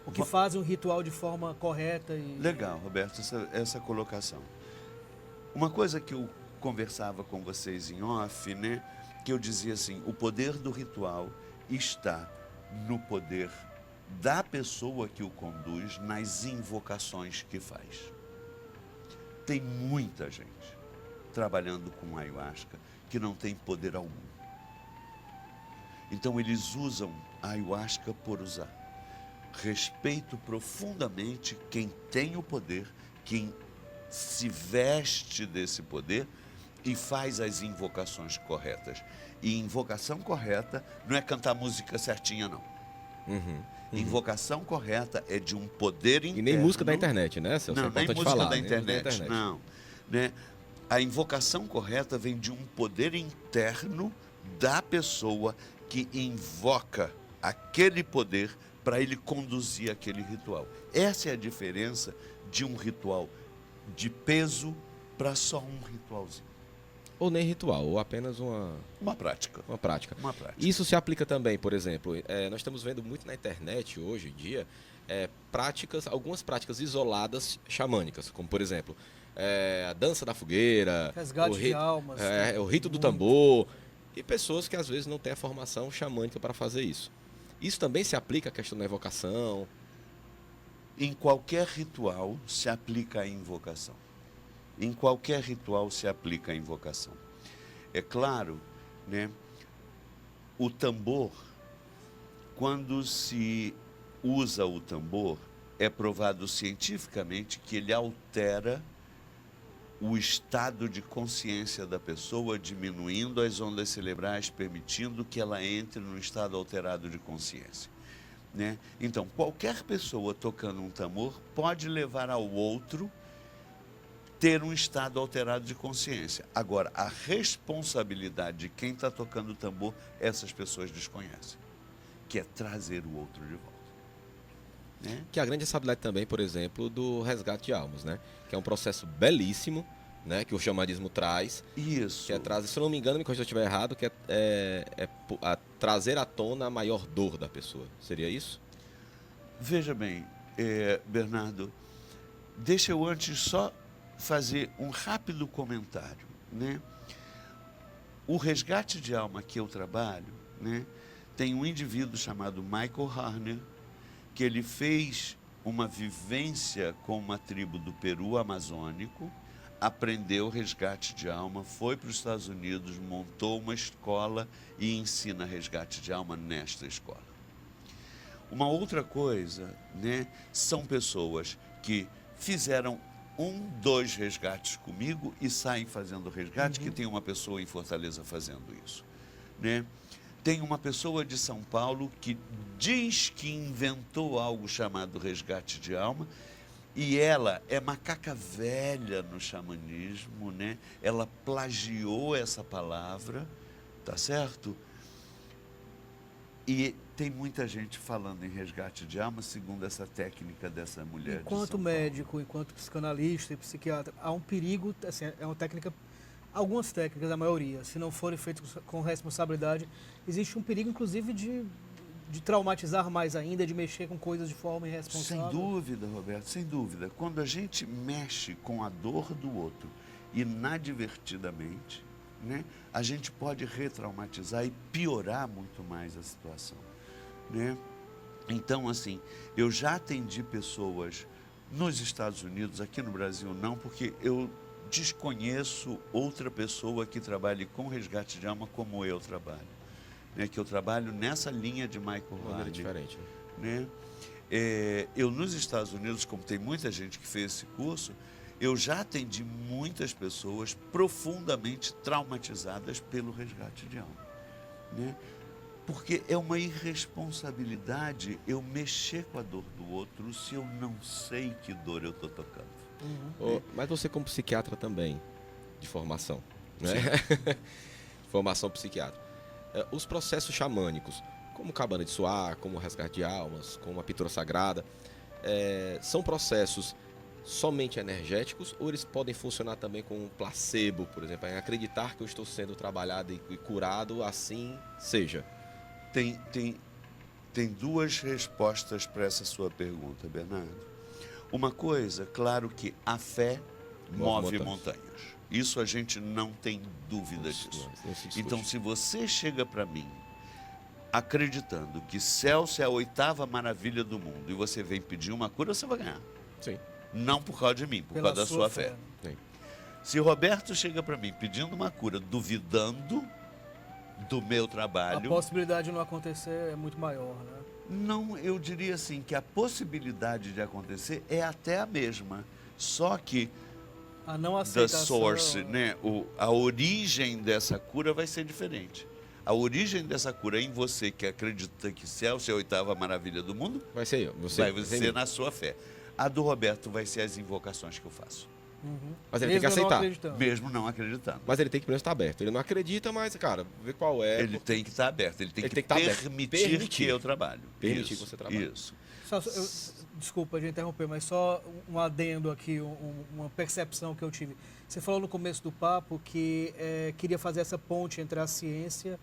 ou que fazem um ritual de forma correta. Legal, Roberto, essa colocação. Uma coisa que eu conversava com vocês em off, né, que eu dizia assim, o poder do ritual está no poder da pessoa que o conduz, nas invocações que faz. Tem muita gente trabalhando com ayahuasca que não tem poder algum. Então eles usam a ayahuasca por usar. Respeito profundamente quem tem o poder, quem se veste desse poder e faz as invocações corretas. E invocação correta não é cantar música certinha, não. Invocação correta é de um poder interno. E nem música da internet, né, Celso? Não, É nem importante música falar, da nem música internet, não. Né? A invocação correta vem de um poder interno da pessoa que invoca aquele poder para ele conduzir aquele ritual. Essa é a diferença de um ritual de peso para só um ritualzinho. Ou nem ritual, ou apenas Uma prática. uma prática. Uma prática. Isso se aplica também, por exemplo, nós estamos vendo muito na internet hoje em dia algumas práticas isoladas xamânicas, como por exemplo, a dança da fogueira, Resgate de almas. o rito do tambor, e pessoas que às vezes não têm a formação xamânica para fazer isso. Isso também se aplica à questão da evocação? Em qualquer ritual se aplica a invocação. Em qualquer ritual se aplica a invocação. É claro, né, o tambor, quando se usa o tambor, é provado cientificamente que ele altera o estado de consciência da pessoa, diminuindo as ondas cerebrais, permitindo que ela entre num estado alterado de consciência. Né? Então, qualquer pessoa tocando um tambor pode levar ao outro ter um estado alterado de consciência. Agora, a responsabilidade de quem está tocando o tambor, essas pessoas desconhecem, que é trazer o outro de volta. Né? Que é a grande responsabilidade também, por exemplo, do resgate de almas, né? Que é um processo belíssimo, né? Que o xamanismo traz. Isso. Que é trazer, se eu não me engano, me corrija se eu estiver errado, que trazer à tona a maior dor da pessoa. Seria isso? Veja bem, Bernardo, deixa eu antes só fazer um rápido comentário, né? O resgate de alma que eu trabalho, né, tem um indivíduo chamado Michael Harner, que ele fez uma vivência com uma tribo do Peru amazônico, aprendeu resgate de alma, foi para os Estados Unidos, montou uma escola e ensina resgate de alma nesta escola. Uma outra coisa, né, são pessoas que fizeram 2 resgates comigo e saem fazendo resgate, que tem uma pessoa em Fortaleza fazendo isso. Né? Tem uma pessoa de São Paulo que diz que inventou algo chamado resgate de alma, e ela é macaca velha no xamanismo, né? Ela plagiou essa palavra, tá certo? E tem muita gente falando em resgate de alma segundo essa técnica dessa mulher. Enquanto médico, enquanto psicanalista e psiquiatra, há um perigo, assim, é uma técnica, algumas técnicas, a maioria, se não forem feitas com responsabilidade, existe um perigo, inclusive, de traumatizar mais ainda, de mexer com coisas de forma irresponsável. Sem dúvida, Roberto, sem dúvida. Quando a gente mexe com a dor do outro inadvertidamente, né, a gente pode retraumatizar e piorar muito mais a situação. Né? Então, assim, eu já atendi pessoas nos Estados Unidos, aqui no Brasil não, porque eu desconheço outra pessoa que trabalhe com resgate de alma como eu trabalho. Né? Que eu trabalho nessa linha de Michael Harner. Diferente. Né? Eu nos Estados Unidos, como tem muita gente que fez esse curso, eu já atendi muitas pessoas profundamente traumatizadas pelo resgate de alma. Né? Porque é uma irresponsabilidade eu mexer com a dor do outro se eu não sei que dor eu estou tocando. Mas você como psiquiatra também, de formação, né? Formação psiquiatra. Os processos xamânicos, como cabana de suar, como resgate de almas, como a pintura sagrada, são processos somente energéticos ou eles podem funcionar também com um placebo, por exemplo, em acreditar que eu estou sendo trabalhado e curado, assim seja? Tem 2 respostas para essa sua pergunta, Bernardo. Uma coisa, claro que a fé move montanhas. Isso a gente não tem dúvida disso. Então, se você chega para mim acreditando que Celso é a 8ª maravilha do mundo e você vem pedir uma cura, você vai ganhar. Sim. Não por causa de mim, por causa da sua fé. Sim. Se Roberto chega para mim pedindo uma cura, duvidando do meu trabalho... A possibilidade de não acontecer é muito maior, né? Não, eu diria assim, que a possibilidade de acontecer é até a mesma. Só que A não the aceitação. source, né? A origem dessa cura vai ser diferente. A origem dessa cura é em você que acredita que Celso é a oitava maravilha do mundo, Vai ser eu. vai ser na sua fé. A do Roberto vai ser as invocações que eu faço, Mas ele tem que Mesmo não aceitar. acreditando. mesmo não acreditando. Mas ele tem que primeiro estar aberto. Ele não acredita, mas, cara, vê qual é. Ele tem que estar aberto, ele tem Ele que tem que estar aberto. permitir que eu trabalhe. Permitir Isso, que você trabalhe. Isso. Desculpa de interromper, mas só um adendo aqui, uma percepção que eu tive. Você falou no começo do papo que queria fazer essa ponte entre a ciência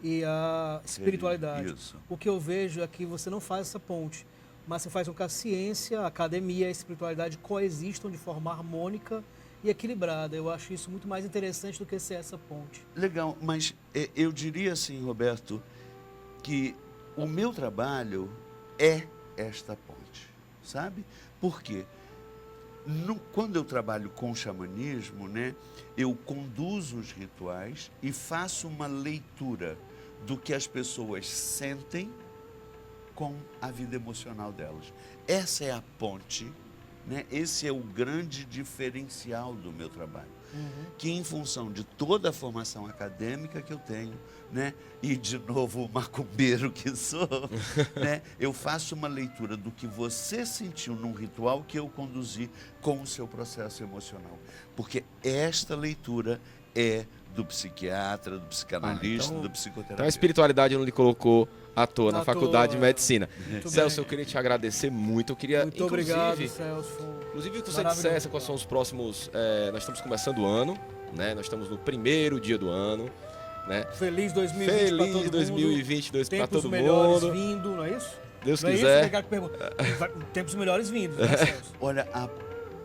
e a espiritualidade. Isso. O que eu vejo é que você não faz essa ponte, mas você faz com que a ciência, a academia e a espiritualidade coexistam de forma harmônica e equilibrada. Eu acho isso muito mais interessante do que ser essa ponte. Legal, mas eu diria assim, Roberto, que o meu trabalho é esta ponte, sabe? Por quê? Quando eu trabalho com xamanismo, né, eu conduzo os rituais e faço uma leitura do que as pessoas sentem com a vida emocional delas. Essa é a ponte, né? Esse é o grande diferencial do meu trabalho. Que em função de toda a formação acadêmica que eu tenho, né, e de novo o macumbeiro que sou, né, eu faço uma leitura do que você sentiu num ritual que eu conduzi com o seu processo emocional. Porque esta leitura é do psiquiatra, do psicanalista, do psicoterapeuta. Então a espiritualidade não lhe colocou à toa na À faculdade de toa. medicina. Muito Celso, bem. eu queria te agradecer muito. Eu queria, Muito obrigado, inclusive, Celso. Inclusive que você Maravilhoso. dissesse quais são os próximos. Nós estamos começando o ano, né? Nós estamos no primeiro dia do ano, né? Feliz 2020 para todo Feliz mundo. 2022 para Tempos todo melhores mundo. vindo, não é isso? Deus não quiser. É isso, Ricardo, que pergunta. Tempos melhores vindo, né, Celso? Olha, a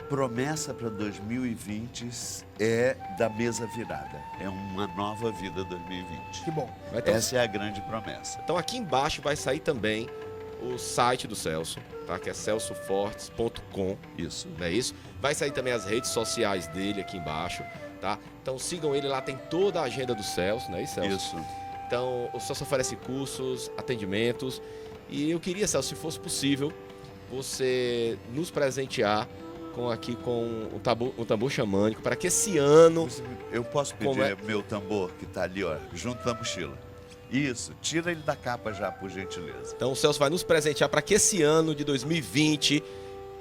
promessa para 2020 é da mesa virada. É uma nova vida 2020. Que bom. Vai ter- Essa é a grande promessa. Então aqui embaixo vai sair também o site do Celso, tá? Que é celsofortes.com, Isso. não é isso? Vai sair também as redes sociais dele aqui embaixo, tá? Então sigam ele lá, tem toda a agenda do Celso, não é isso, Celso? Isso. Então, o Celso oferece cursos, atendimentos. E eu queria, Celso, se fosse possível, você nos presentear com um tambor xamânico para que esse ano... Eu posso Como pedir é? meu tambor, que está ali, ó, junto da mochila. Isso. Tira ele da capa já, por gentileza. Então, o Celso vai nos presentear para que esse ano de 2020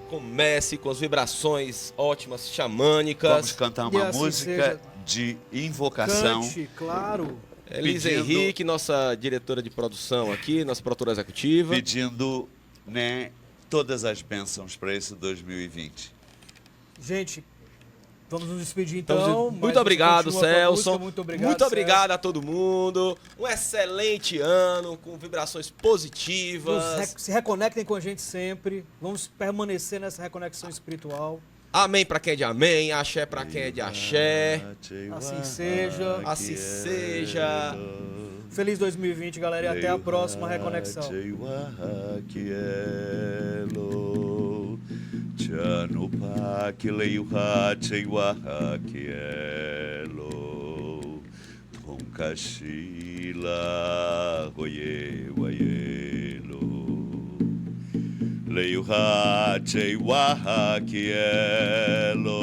comece com as vibrações ótimas, Vamos xamânicas. cantar E uma assim música seja. de invocação. Cante, claro. Elisa pedindo- Henrique, nossa diretora de produção aqui, nossa produtora executiva. Pedindo, né, todas as bênçãos para esse 2020. Gente, vamos nos despedir Então, então. mas muito obrigado, continua com a Celso. música. Muito obrigado, Muito obrigado Celso. a todo mundo. Um excelente ano, com vibrações positivas. Se reconectem com a gente sempre. Vamos permanecer nessa reconexão espiritual. Amém pra quem é de amém, axé pra quem é de axé. Assim seja. Assim seja. Feliz 2020, galera, e até a próxima reconexão. Chanupa kileiuha cheiwaha kielo Tonkashila hoye wayelo Leiuha cheiwaha kielo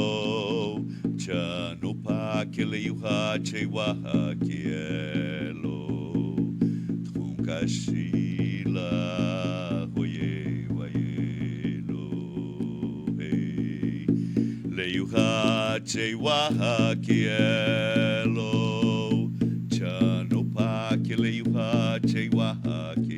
Chanupa kileiuha cheiwaha kielo Tonkashila hoye wayelo Leiuha cheiwaha kielo Chanupa kileiuha cheiwaha kielo